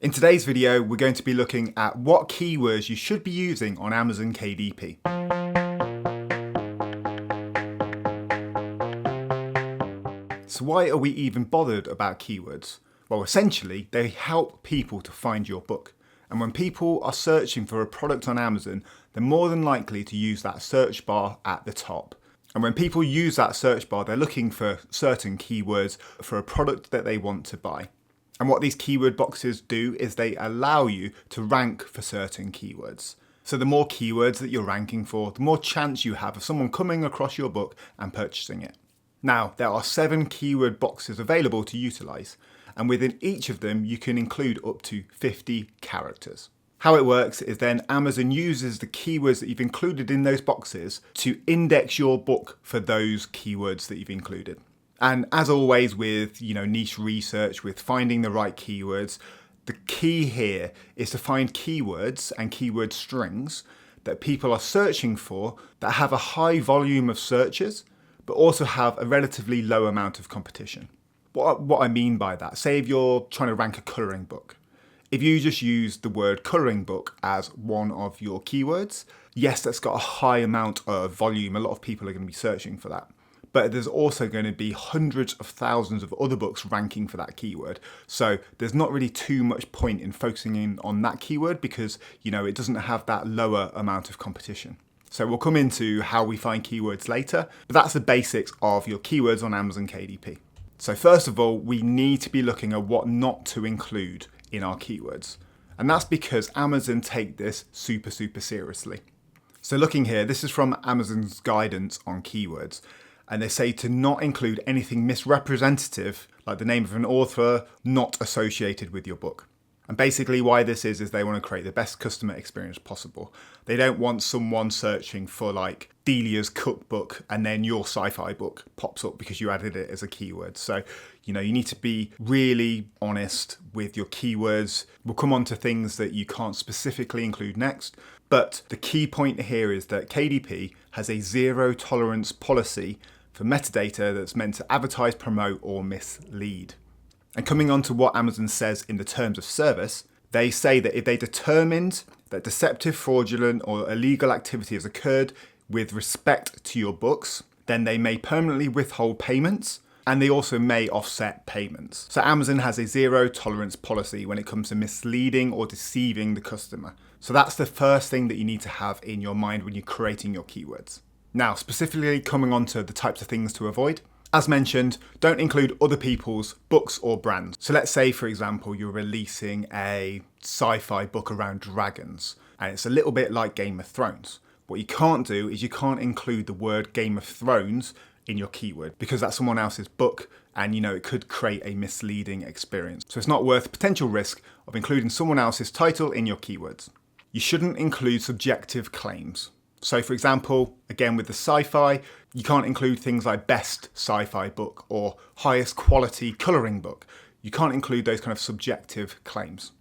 In today's video, we're going to be looking at what keywords you should be using on Amazon KDP. So why are we even bothered about keywords? Well, essentially, they help people to find your book. And when people are searching for a product on Amazon, they're more than likely to use that search bar at the top. And when people use that search bar, they're looking for certain keywords for a product that they want to buy. And what these keyword boxes do is they allow you to rank for certain keywords. So the more keywords that you're ranking for, the more chance you have of someone coming across your book and purchasing it. Now, there are 7 keyword boxes available to utilize, and within each of them, you can include up to 50 characters. How it works is then Amazon uses the keywords that you've included in those boxes to index your book for those keywords that you've included. And as always with niche research, with finding the right keywords, the key here is to find keywords and keyword strings that people are searching for that have a high volume of searches, but also have a relatively low amount of competition. What I mean by that, say if you're trying to rank a colouring book, if you just use the word colouring book as one of your keywords, yes, that's got a high amount of volume. A lot of people are going to be searching for that. But there's also going to be hundreds of thousands of other books ranking for that keyword. So there's not really too much point in focusing in on that keyword because, it doesn't have that lower amount of competition. So we'll come into how we find keywords later, but that's the basics of your keywords on Amazon KDP. So first of all, we need to be looking at what not to include in our keywords. And that's because Amazon take this super seriously. So looking here, this is from Amazon's guidance on keywords. And they say to not include anything misrepresentative, like the name of an author, not associated with your book. And basically why this is they want to create the best customer experience possible. They don't want someone searching for like Delia's cookbook and then your sci-fi book pops up because you added it as a keyword. So, you need to be really honest with your keywords. We'll come on to things that you can't specifically include next. But the key point here is that KDP has a zero tolerance policy for metadata that's meant to advertise, promote, or mislead. And coming on to what Amazon says in the terms of service, they say that if they determined that deceptive, fraudulent, or illegal activity has occurred with respect to your books, then they may permanently withhold payments, and they also may offset payments. So Amazon has a zero tolerance policy when it comes to misleading or deceiving the customer. So that's the first thing that you need to have in your mind when you're creating your keywords. Now, specifically coming on to the types of things to avoid. As mentioned, don't include other people's books or brands. So let's say, for example, you're releasing a sci-fi book around dragons, and it's a little bit like Game of Thrones. What you can't do is you can't include the word Game of Thrones in your keyword because that's someone else's book and it could create a misleading experience. So it's not worth the potential risk of including someone else's title in your keywords. You shouldn't include subjective claims. So for example, again with the sci-fi, you can't include things like best sci-fi book or highest quality colouring book. You can't include those kind of subjective claims.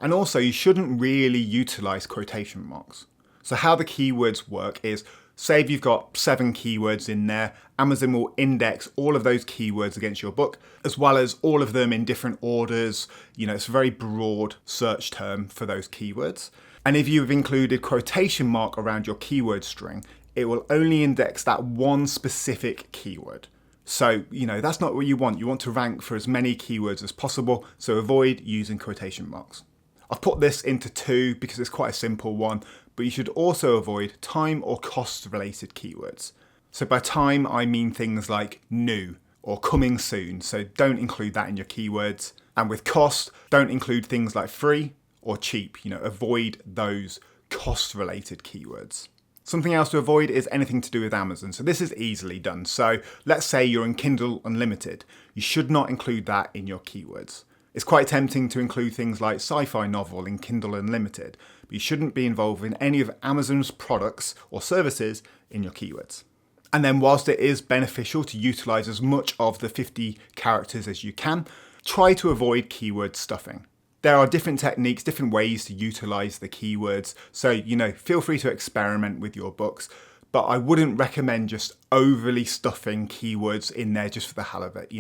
And also you shouldn't really utilise quotation marks. So how the keywords work is, say if you've got 7 keywords in there, Amazon will index all of those keywords against your book, as well as all of them in different orders. It's a very broad search term for those keywords. And if you've included quotation mark around your keyword string, it will only index that one specific keyword. So, that's not what you want. You want to rank for as many keywords as possible, so avoid using quotation marks. I've put this into 2 because it's quite a simple one, but you should also avoid time or cost related keywords. So by time, I mean things like new or coming soon, so don't include that in your keywords. And with cost, don't include things like free or cheap. Avoid those cost related keywords. Something else to avoid is anything to do with Amazon. So this is easily done. So let's say you're in Kindle Unlimited. You should not include that in your keywords. It's quite tempting to include things like sci-fi novel in Kindle Unlimited, but you shouldn't be involved in any of Amazon's products or services in your keywords. And then whilst it is beneficial to utilize as much of the 50 characters as you can, try to avoid keyword stuffing. There are different techniques, different ways to utilize the keywords. So, feel free to experiment with your books, but I wouldn't recommend just overly stuffing keywords in there just for the hell of it.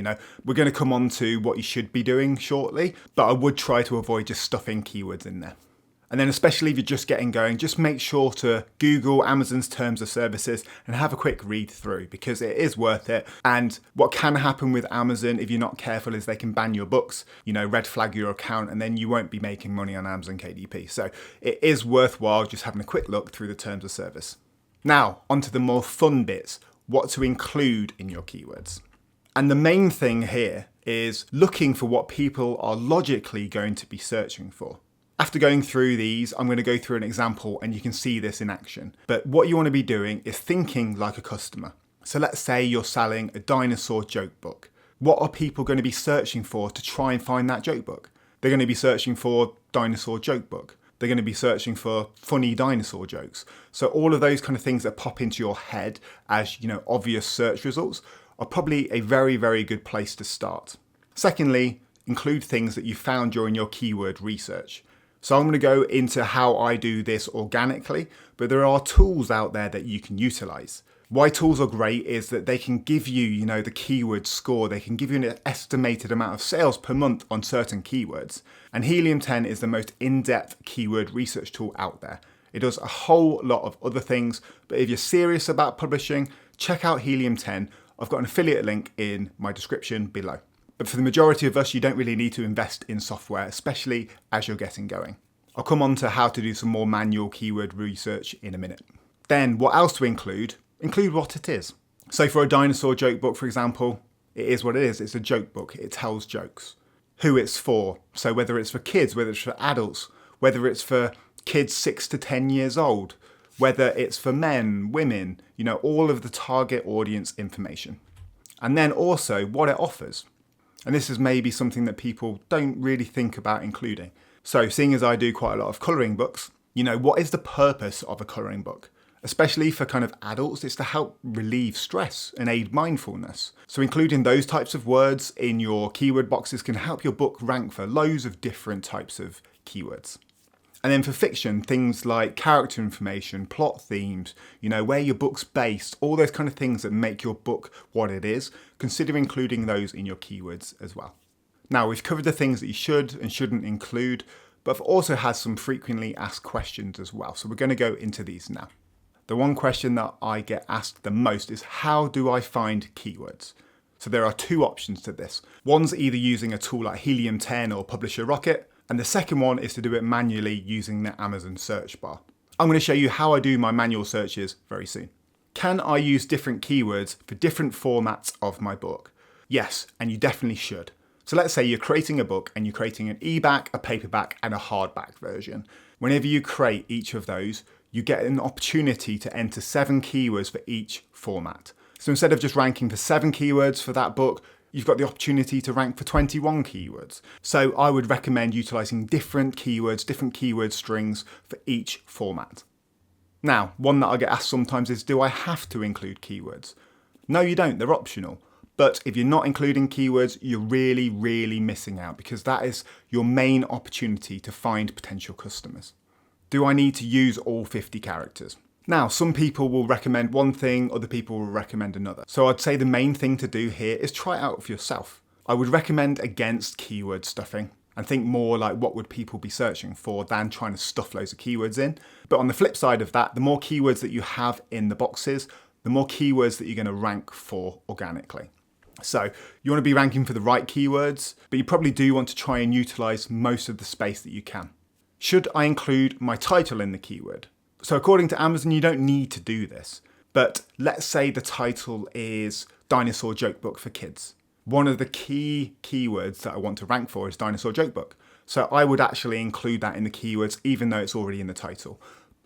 We're going to come on to what you should be doing shortly, but I would try to avoid just stuffing keywords in there. And then especially if you're just getting going, just make sure to Google Amazon's terms of services and have a quick read through, because it is worth it. And what can happen with Amazon if you're not careful is they can ban your books, red flag your account, and then you won't be making money on Amazon KDP. So it is worthwhile just having a quick look through the terms of service. Now, onto the more fun bits, what to include in your keywords. And the main thing here is looking for what people are logically going to be searching for. After going through these, I'm going to go through an example and you can see this in action. But what you want to be doing is thinking like a customer. So let's say you're selling a dinosaur joke book. What are people going to be searching for to try and find that joke book? They're going to be searching for dinosaur joke book. They're going to be searching for funny dinosaur jokes. So all of those kind of things that pop into your head as, obvious search results are probably a very, very good place to start. Secondly, include things that you found during your keyword research. So I'm going to go into how I do this organically, but there are tools out there that you can utilize. Why tools are great is that they can give you, the keyword score. They can give you an estimated amount of sales per month on certain keywords. And Helium 10 is the most in-depth keyword research tool out there. It does a whole lot of other things, but if you're serious about publishing, check out Helium 10. I've got an affiliate link in my description below. But for the majority of us, you don't really need to invest in software, especially as you're getting going. I'll come on to how to do some more manual keyword research in a minute. Then what else to include? Include what it is. So for a dinosaur joke book, for example, it is what it is. It's a joke book. It tells jokes. Who it's for. So whether it's for kids, whether it's for adults, whether it's for kids 6 to 10 years old, whether it's for men, women, all of the target audience information. And then also what it offers. And this is maybe something that people don't really think about including. So seeing as I do quite a lot of colouring books, what is the purpose of a colouring book? Especially for kind of adults, it's to help relieve stress and aid mindfulness. So including those types of words in your keyword boxes can help your book rank for loads of different types of keywords. And then for fiction, things like character information, plot themes, where your book's based, all those kind of things that make your book what it is, consider including those in your keywords as well. Now, we've covered the things that you should and shouldn't include, but I've also had some frequently asked questions as well. So we're going to go into these now. The one question that I get asked the most is, how do I find keywords? So there are two options to this. One's either using a tool like Helium 10 or Publisher Rocket, and the second one is to do it manually using the Amazon search bar. I'm going to show you how I do my manual searches very soon. Can I use different keywords for different formats of my book? Yes, and you definitely should. So let's say you're creating a book and you're creating an e-back, a paperback, and a hardback version. Whenever you create each of those, you get an opportunity to enter 7 keywords for each format. So instead of just ranking for 7 keywords for that book, you've got the opportunity to rank for 21 keywords. So I would recommend utilizing different keywords, different keyword strings for each format. Now, one that I get asked sometimes is, do I have to include keywords? No, you don't, they're optional. But if you're not including keywords, you're really, really missing out, because that is your main opportunity to find potential customers. Do I need to use all 50 characters? Now, some people will recommend one thing, other people will recommend another. So I'd say the main thing to do here is try it out for yourself. I would recommend against keyword stuffing and think more like what would people be searching for than trying to stuff loads of keywords in. But on the flip side of that, the more keywords that you have in the boxes, the more keywords that you're going to rank for organically. So you want to be ranking for the right keywords, but you probably do want to try and utilize most of the space that you can. Should I include my title in the keyword? So according to Amazon, you don't need to do this, but let's say the title is Dinosaur Joke Book for Kids. One of the key keywords that I want to rank for is Dinosaur Joke Book. So I would actually include that in the keywords, even though it's already in the title.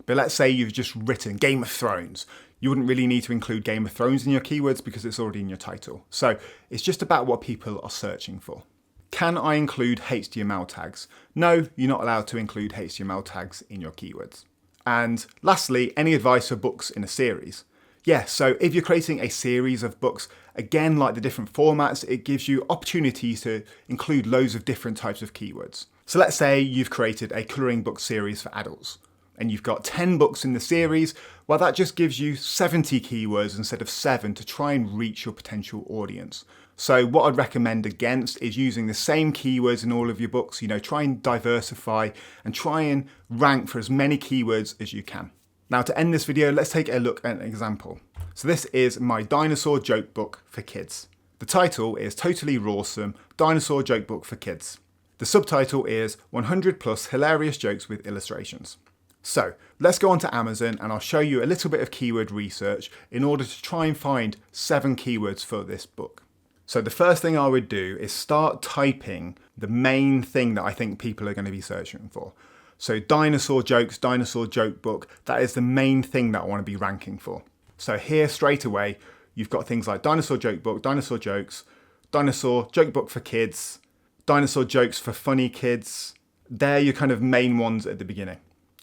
But let's say you've just written Game of Thrones. You wouldn't really need to include Game of Thrones in your keywords because it's already in your title. So it's just about what people are searching for. Can I include HTML tags? No, you're not allowed to include HTML tags in your keywords. And lastly, any advice for books in a series? Yeah, so if you're creating a series of books, again, like the different formats, it gives you opportunities to include loads of different types of keywords. So let's say you've created a colouring book series for adults. and you've got 10 books in the series, well, that just gives you 70 keywords instead of 7 to try and reach your potential audience. So what I'd recommend against is using the same keywords in all of your books. Try and diversify and try and rank for as many keywords as you can. Now, to end this video, let's take a look at an example. So this is my dinosaur joke book for kids. The title is Totally Rawsome Dinosaur Joke Book for Kids. The subtitle is 100 plus hilarious jokes with illustrations. So let's go on to Amazon and I'll show you a little bit of keyword research in order to try and find 7 keywords for this book. So the first thing I would do is start typing the main thing that I think people are going to be searching for. So dinosaur jokes, dinosaur joke book, that is the main thing that I want to be ranking for. So here straight away, you've got things like dinosaur joke book, dinosaur jokes, dinosaur joke book for kids, dinosaur jokes for funny kids. They're your kind of main ones at the beginning.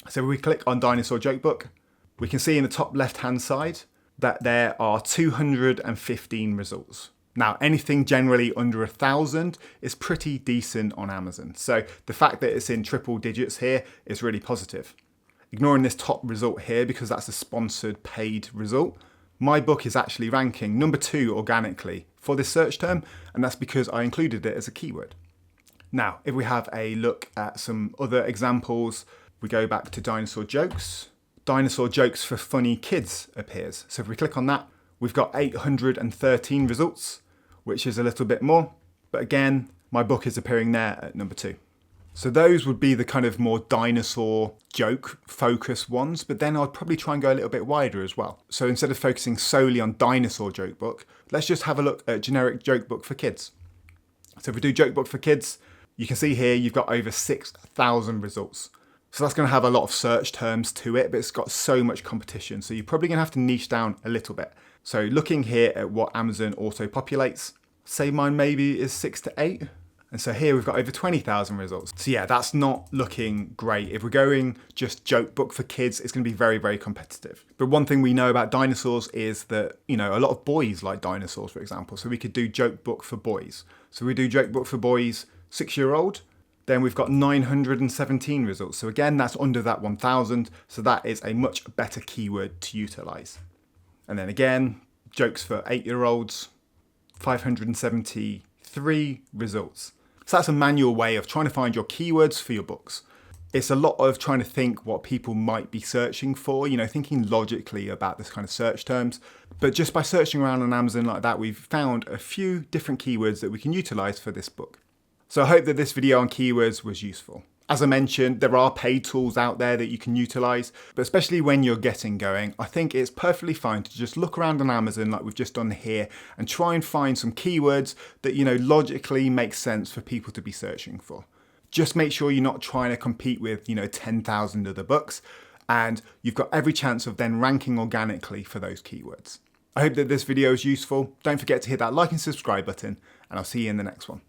So if we click on dinosaur joke book, we can see in the top left-hand side that there are 215 results. Now, anything generally under 1,000 is pretty decent on Amazon. So the fact that it's in triple digits here is really positive. Ignoring this top result here because that's a sponsored paid result, my book is actually ranking number 2 organically for this search term, and that's because I included it as a keyword. Now, if we have a look at some other examples, we go back to dinosaur jokes. Dinosaur jokes for funny kids appears. So if we click on that, we've got 813 results, which is a little bit more. But again, my book is appearing there at number 2. So those would be the kind of more dinosaur joke focused ones, but then I'd probably try and go a little bit wider as well. So instead of focusing solely on dinosaur joke book, let's just have a look at generic joke book for kids. So if we do joke book for kids, you can see here you've got over 6,000 results. So that's going to have a lot of search terms to it, but it's got so much competition. So you're probably going to have to niche down a little bit. So looking here at what Amazon auto populates, say mine maybe is 6 to 8. And so here we've got over 20,000 results. So yeah, that's not looking great. If we're going just joke book for kids, it's going to be very, very competitive. But one thing we know about dinosaurs is that, a lot of boys like dinosaurs, for example. So we could do joke book for boys. So we do joke book for boys, 6-year-old. Then we've got 917 results. So again, that's under that 1,000. So that is a much better keyword to utilize. And then again, jokes for 8-year-olds, 573 results. So that's a manual way of trying to find your keywords for your books. It's a lot of trying to think what people might be searching for, thinking logically about this kind of search terms. But just by searching around on Amazon like that, we've found a few different keywords that we can utilize for this book. So I hope that this video on keywords was useful. As I mentioned, there are paid tools out there that you can utilize, but especially when you're getting going, I think it's perfectly fine to just look around on Amazon like we've just done here and try and find some keywords that, logically make sense for people to be searching for. Just make sure you're not trying to compete with, 10,000 other books, and you've got every chance of then ranking organically for those keywords. I hope that this video is useful. Don't forget to hit that like and subscribe button, and I'll see you in the next one.